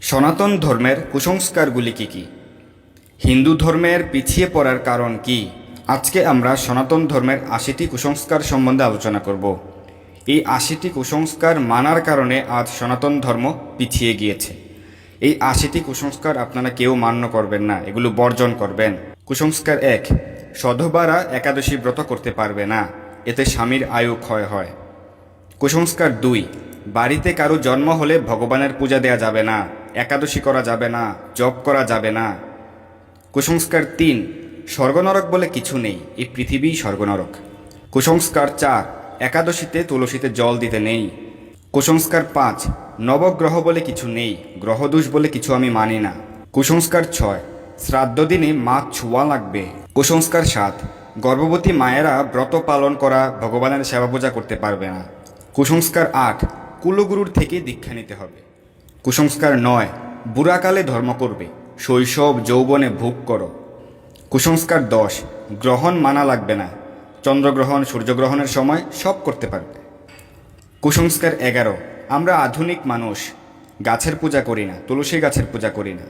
সনাতন ধর্মের কুসংস্কারগুলি কি কি? হিন্দু ধর্মের পিছিয়ে পড়ার কারণ কি? আজকে আমরা সনাতন ধর্মের ৮০টি কুসংস্কার সম্বন্ধে আলোচনা করব। এই ৮০টি কুসংস্কার মানার কারণে আজ সনাতন ধর্ম পিছিয়ে গিয়েছে। এই ৮০টি কুসংস্কার আপনারা কেউ মান্য করবেন না, এগুলো বর্জন করবেন। কুসংস্কার ১, সধবারা একাদশী ব্রত করতে পারবে না, এতে স্বামীর আয়ু ক্ষয় হয়। কুসংস্কার ২, বাড়িতে কারো জন্ম হলে ভগবানের পূজা দেয়া যাবে না, একাদশী করা যাবে না, জপ করা যাবে না। কুসংস্কার ৩, স্বর্গনরক বলে কিছু নেই, এই পৃথিবী স্বর্গনরক। কুসংস্কার ৪, একাদশীতে তুলসীতে জল দিতে নেই। কুসংস্কার ৫, নবগ্রহ বলে কিছু নেই, গ্রহদোষ বলে কিছু আমি মানি না। কুসংস্কার ৬, শ্রাদ্ধ দিনে মাছ ছোঁয়া লাগবে। কুসংস্কার ৭, গর্ভবতী মায়েরা ব্রত পালন করা ভগবানের সেবা পূজা করতে পারবে না। কুসংস্কার ৮, কুলগুরুর থেকে দীক্ষা নিতে হবে। কুসংস্কার ৯, বুড়াকালে ধর্ম করবে, শৈশব যৌবনে ভোগ করো। কুসংস্কার ১০, গ্রহণ মানা লাগবে না, চন্দ্রগ্রহণ সূর্যগ্রহণের সময় সব করতে পারবে। কুসংস্কার ১১, আমরা আধুনিক মানুষ, গাছের পূজা করি না, তুলসী গাছের পূজা করি না।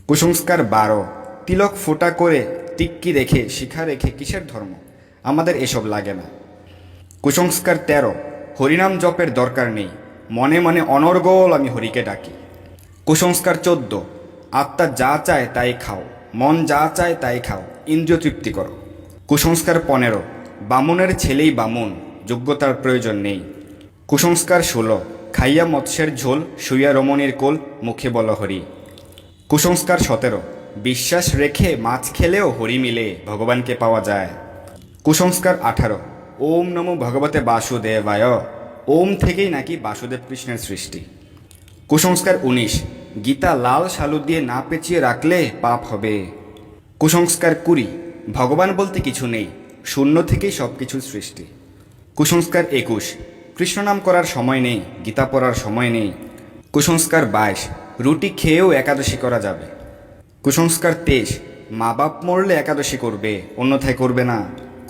কুসংস্কার ১২, তিলক ফোঁটা করে টিক্কি রেখে শিখা রেখে কিসের ধর্ম, আমাদের এসব লাগে না। কুসংস্কার ১৩, হরিনাম জপের দরকার নেই, মনে মনে অনর্গল আমি হরিকে ডাকি। কুসংস্কার ১৪, আত্মা যা চায় তাই খাও, মন যা চায় তাই খাও, ইন্দ্রিয় তৃপ্তি করো। কুসংস্কার ১৫, বামুনের ছেলেই বামুন, যোগ্যতার প্রয়োজন নেই। কুসংস্কার ১৬, খাইয়া মৎস্যের ঝোল, শুইয়া রমণীর কোল, মুখে বল হরি। কুসংস্কার ১৭, বিশ্বাস রেখে মাছ খেলেও হরি মিলে, ভগবানকে পাওয়া যায়। কুসংস্কার ১৮, ওম নমো ভগবতে বাসুদেবায়, ওম থেকেই নাকি বাসুদেব কৃষ্ণের সৃষ্টি। কুসংস্কার ১৯, গীতা লাল সালু দিয়ে না পেঁচিয়ে রাখলে পাপ হবে। কুসংস্কার ২০, ভগবান বলতে কিছু নেই, শূন্য থেকেই সব কিছুর সৃষ্টি। কুসংস্কার ২১, কৃষ্ণ নাম করার সময় নেই, গীতা পড়ার সময় নেই। কুসংস্কার ২২, রুটি খেয়েও একাদশী করা যাবে। কুসংস্কার ২৩, মা বাপ মরলে একাদশী করবে, অন্যথায় করবে না।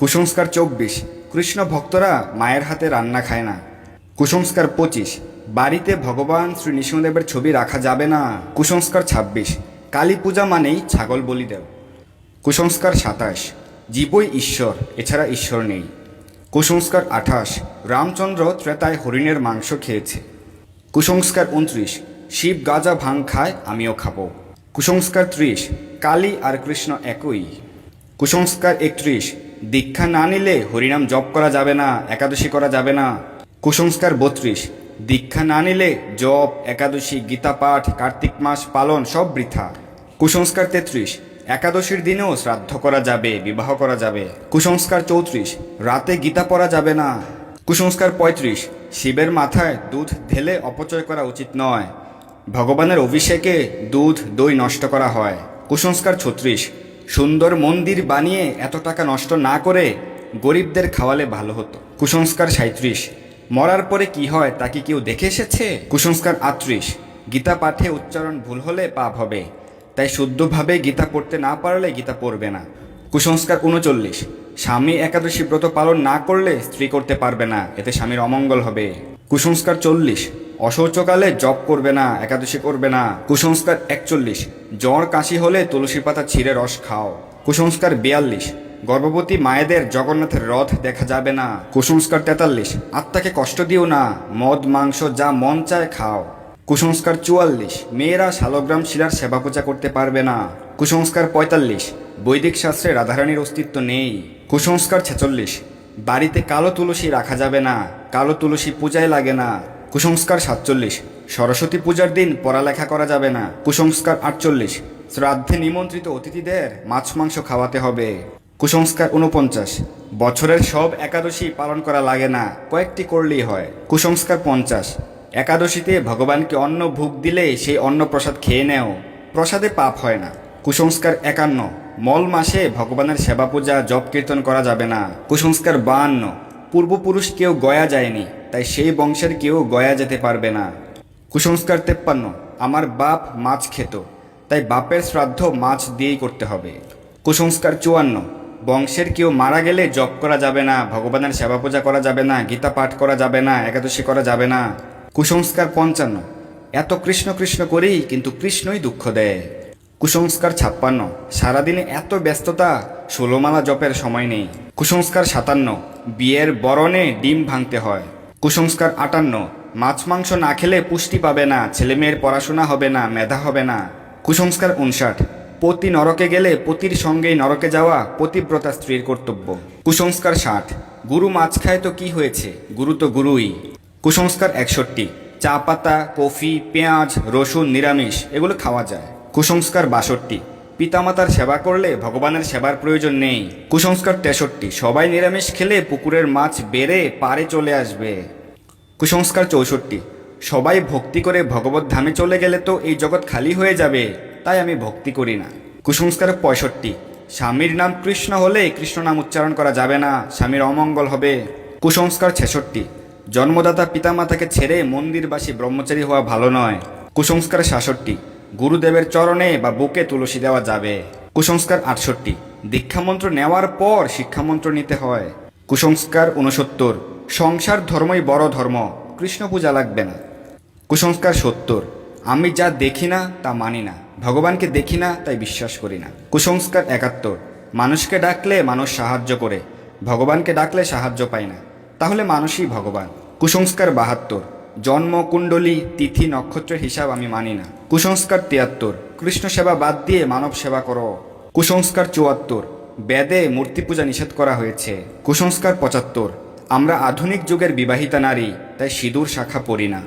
কুসংস্কার ২৪, কৃষ্ণ ভক্তরা মায়ের হাতে রান্না খায় না। কুসংস্কার ২৫, বাড়িতে ভগবান শ্রী নৃসিংহদেবের ছবি রাখা যাবে না। কুসংস্কার ২৬, কালী পূজা মানেই ছাগল বলি দেও। কুসংস্কার ২৭, জীবই ঈশ্বর, এছাড়া ঈশ্বর নেই। কুসংস্কার ২৮, রামচন্দ্র ত্রেতায় হরিণের মাংস খেয়েছে। কুসংস্কার ২৯, শিব গাঁজা ভাং খায়, আমিও খাবো। কুসংস্কার ৩০, কালী আর কৃষ্ণ একই। কুসংস্কার ৩১, দীক্ষা না নিলে হরিনাম জপ করা যাবে না, একাদশী করা যাবে না। কুসংস্কার ৩২, দীক্ষা না নিলে জপ, একাদশী, গীতা পাঠ, কার্তিক মাস পালন সব বৃথা। কুসংস্কার ৩৩, একাদশীর দিনেও শ্রাদ্ধ করা যাবে, বিবাহ করা যাবে। কুসংস্কার ৩৪, রাতে গীতা পড়া যাবে না। কুসংস্কার ৩৫, শিবের মাথায় দুধ ঢেলে অপচয় করা উচিত নয়, ভগবানের অভিষেকে দুধ দই নষ্ট করা হয়। কুসংস্কার ৩৬, সুন্দর মন্দির বানিয়ে এত টাকা নষ্ট না করে গরিবদের খাওয়ালে ভালো হতো। কুসংস্কার ৩৭, মরার পরে কি হয় তা কি কেউ দেখে এসেছে? কুসংস্কার ৩৮, গীতা পাঠে উচ্চারণ ভুল হলে পাপ হবে, তাই শুদ্ধভাবে গীতা পড়তে না পারলে গীতা পড়বে না। কুসংস্কার ৩৯, স্বামী একাদশী ব্রত পালন না করলে স্ত্রী করতে পারবে না, এতে স্বামীর অমঙ্গল হবে। কুসংস্কার ৪০, অশৌচকালে জপ করবে না, একাদশী করবে না। কুসংস্কার ৪১, জ্বর কাশি হলে তুলসী পাতা ছিঁড়ে রস খাও। কুসংস্কার ৪২, গর্ভবতী মায়েদের জগন্নাথের রথ দেখা যাবে না। কুসংস্কার ৪৩, আত্মাকে কষ্ট দিও না, মদ মাংস যা মন চায় খাও। কুসংস্কার ৪৪, মেয়েরা শালগ্রাম শিলার সেবা পূজা করতে পারবে না। কুসংস্কার ৪৫, বৈদিক শাস্ত্রে রাধারানীর অস্তিত্ব নেই। কুসংস্কার ৪৬, বাড়িতে কালো তুলসী রাখা যাবে না, কালো তুলসী পূজায় লাগে না। কুসংস্কার ৪৭, সরস্বতী পূজার দিন পড়ালেখা করা যাবে না। কুসংস্কার ৪৮, শ্রাদ্ধে নিমন্ত্রিত অতিথিদের মাছ মাংস খাওয়াতে হবে। কুসংস্কার ৪৯, বছরের সব একাদশী পালন করা লাগে না, কয়েকটি করলেই হয়। কুসংস্কার ৫০, একাদশীতে ভগবানকে অন্ন ভোগ দিলে সেই অন্ন প্রসাদ খেয়ে নেও, প্রসাদে পাপ হয় না। কুসংস্কার ৫১, মল মাসে ভগবানের সেবা পূজা জপ কীর্তন করা যাবে না। কুসংস্কার ৫২, পূর্বপুরুষ কেউ গয়া যায়নি, তাই সেই বংশের কেউ গয়া যেতে পারবে না। কুসংস্কার ৫৩, আমার বাপ মাছ খেত, তাই বাপের শ্রাদ্ধ মাছ দিয়েই করতে হবে। কুসংস্কার ৫৪, বংশের কেউ মারা গেলে জপ করা যাবে না, ভগবানের সেবা পূজা করা যাবে না, গীতা পাঠ করা যাবে না, একাদশী করা যাবে না। কুসংস্কার ৫৫, এত কৃষ্ণ কৃষ্ণ করেই কিন্তু কৃষ্ণই দুঃখ দেয়। কুসংস্কার 56, সারাদিনে এত ব্যস্ততা 16 মালা জপের সময় নেই। কুসংস্কার 57, বিয়ের বরণে ডিম ভাঙতে হয়। কুসংস্কার 58, মাছ মাংস না খেলে পুষ্টি পাবে না, ছেলে মেয়ের পড়াশোনা হবে না, মেধা হবে না। কুসংস্কার 59, পতি নরকে গেলে পতির সঙ্গেই নরকে যাওয়া পতিব্রতা স্ত্রীর কর্তব্য। কুসংস্কার 60, গুরু মাছ খায় তো কি হয়েছে, গুরু তো গুরুই। কুসংস্কার 61, চা পাতা, কফি, পেঁয়াজ, রসুন নিরামিষ এগুলো খাওয়া যায়। কুসংস্কার 62, পিতামাতার সেবা করলে ভগবানের সেবার প্রয়োজন নেই। কুসংস্কার 63, সবাই নিরামিষ খেলে পুকুরের মাছ বেড়ে পাড়ে চলে আসবে। কুসংস্কার 64, সবাই ভক্তি করে ভগবত ধামে চলে গেলে তো এই জগৎ খালি হয়ে যাবে, তাই আমি ভক্তি করি না। কুসংস্কার 65, স্বামীর নাম কৃষ্ণ হলে কৃষ্ণ নাম উচ্চারণ করা যাবে না, স্বামীর অমঙ্গল হবে। কুসংস্কার 66, জন্মদাতা পিতামাতাকে ছেড়ে মন্দিরবাসী ব্রহ্মচারী হওয়া ভালো নয়। কুসংস্কার 67, গুরুদেবের চরণে বা বুকে তুলসী দেওয়া যাবে। কুসংস্কার 68, দীক্ষামন্ত্র নেওয়ার পর শিক্ষামন্ত্র নিতে হয়। কুসংস্কার 69, সংসার ধর্মই বড় ধর্ম, কৃষ্ণ পূজা লাগবে না। কুসংস্কার 70, আমি যা দেখি না তা মানি না, ভগবানকে দেখি না তাই বিশ্বাস করি না। কুসংস্কার 71, মানুষকে ডাকলে মানুষ সাহায্য করে, ভগবানকে ডাকলে সাহায্য পায় না, তাহলে মানুষই ভগবান। কুসংস্কার 72, জন্ম কুণ্ডলী তিথি নক্ষত্রের হিসাব আমি মানি না। কুসংস্কার 73, কৃষ্ণ সেবা বাদ দিয়ে মানব সেবা করো। কুসংস্কার 74, বেদে মূর্তি পূজা নিষেধ করা হয়েছে। কুসংস্কার 75, আমরা আধুনিক যুগের বিবাহিতা নারী, তাই সিঁদুর শাখা পরি না।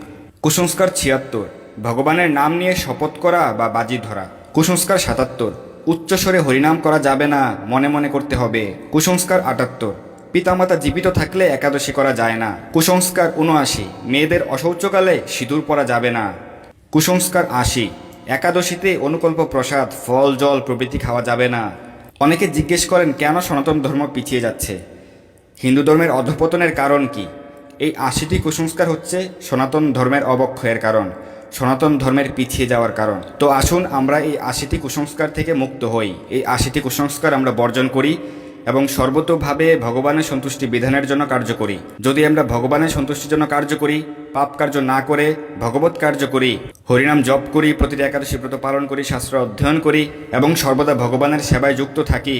কুসংস্কার 76, ভগবানের নাম নিয়ে শপথ করা বা বাজি ধরা। কুসংস্কার 77, উচ্চস্বরে হরিনাম করা যাবে না, মনে মনে করতে হবে। কুসংস্কার 78, পিতামাতা জীবিত থাকলে একাদশী করা যায় না। কুসংস্কার 79, মেয়েদের অশৌচকালে সিঁদুর পরা যাবে না। কুসংস্কার 80, একাদশীতে অনুকল্প প্রসাদ, ফল জল প্রভৃতি খাওয়া যাবে না। অনেকে জিজ্ঞেস করেন কেন সনাতন ধর্ম পিছিয়ে যাচ্ছে, হিন্দু ধর্মের অধঃপতনের কারণ কি? এই 80টি কুসংস্কার হচ্ছে সনাতন ধর্মের অবক্ষয়ের কারণ, সনাতন ধর্মের পিছিয়ে যাওয়ার কারণ। তো আসুন আমরা এই 80টি কুসংস্কার থেকে মুক্ত হই, এই 80টি কুসংস্কার আমরা বর্জন করি এবং সর্বতোভাবে ভগবানের সন্তুষ্টি বিধানের জন্য কার্য করি। যদি আমরা ভগবানের সন্তুষ্টির জন্য কার্য করি, পাপ কার্য না করে ভগবত কার্য করি, হরিনাম জপ করি, প্রতিটি একাদশী ব্রত পালন করি, শাস্ত্র অধ্যয়ন করি এবং সর্বদা ভগবানের সেবায় যুক্ত থাকি,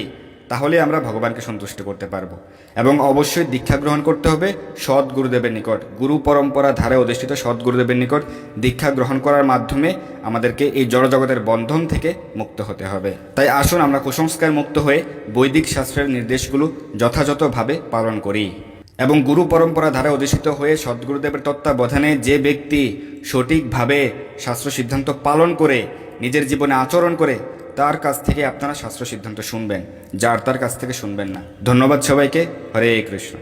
তাহলে আমরা ভগবানকে সন্তুষ্ট করতে পারবো। এবং অবশ্যই দীক্ষা গ্রহণ করতে হবে সৎ গুরুদেবের নিকট, গুরু পরম্পরা ধারে অধিষ্ঠিত সৎ গুরুদেবের নিকট দীক্ষা গ্রহণ করার মাধ্যমে আমাদেরকে এই জড়জগতের বন্ধন থেকে মুক্ত হতে হবে। তাই আসুন আমরা কুসংস্কার মুক্ত হয়ে বৈদিক শাস্ত্রের নির্দেশগুলো যথাযথভাবে পালন করি এবং গুরু পরম্পরা ধারে অধিষ্ঠিত হয়ে সদ্গুরুদেবের তত্ত্বাবধানে যে ব্যক্তি সঠিকভাবে শাস্ত্র সিদ্ধান্ত পালন করে নিজের জীবনে আচরণ করে, তার কাছ থেকে আপনারা শাস্ত্র সিদ্ধান্ত শুনবেন, যার তার কাছ থেকে শুনবেন না। ধন্যবাদ সবাইকে। হরে কৃষ্ণ।